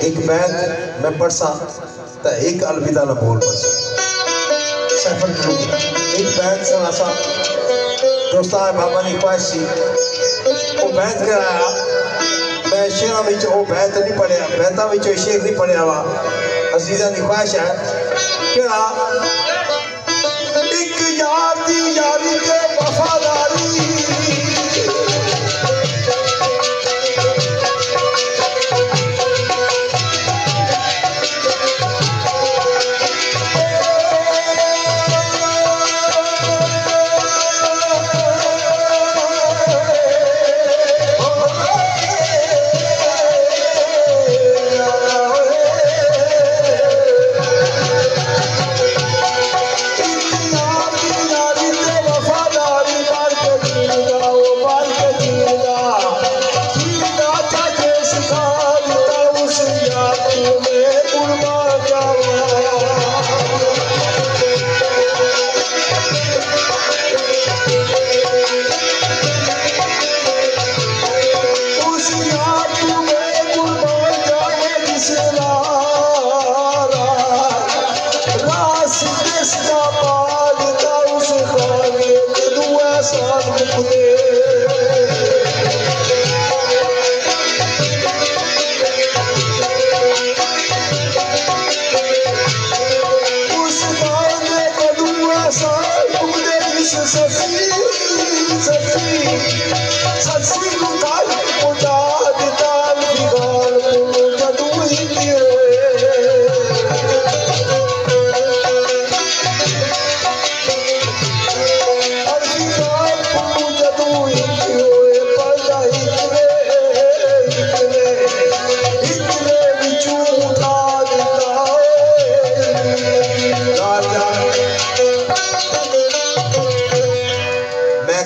एक बैत मैं पढ़सा तो एक अलविदा न बोल पढ़सा सैफर की एक बैत सनासा दोस्ता है बाबा ने ख्वाहिश सी वो बैत कराया मैं शेरा विच वो बैत नहीं पढ़िया बैता विच शेर नहीं पढ़िया वा अजीजा की ख्वाहिश है केड़ा एक यार दी यारी के वफादारी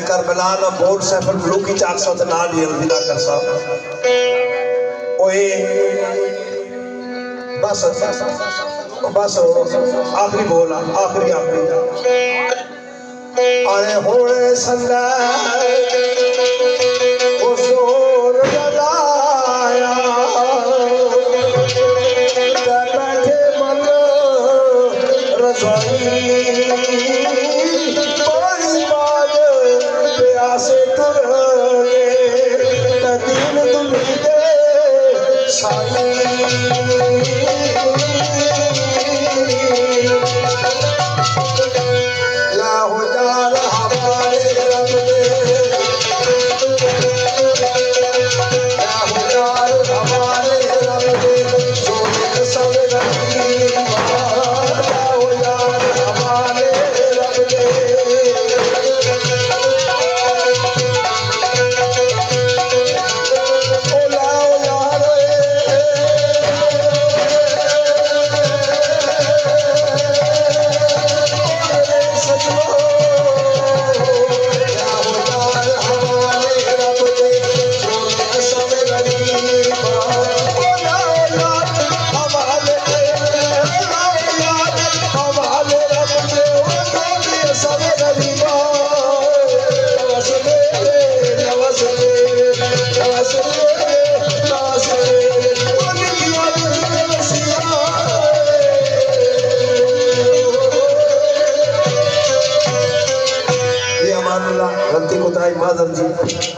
करबला ना बोर्ड सैफर ब्लू की 400 नाल ही अलविदा कर सा ओए बस बस आखिरी बोल आखिरी अरे होए संगा ओ जोर लगाया बैठे मन रजाई से तुरले तदीन दुनिया साली ला हो यार हमारे रब दे ला हो यार हमारे रब दे सोने सब रंगी ला हो यार हमारे रब दे गलती कोताही माजर जी।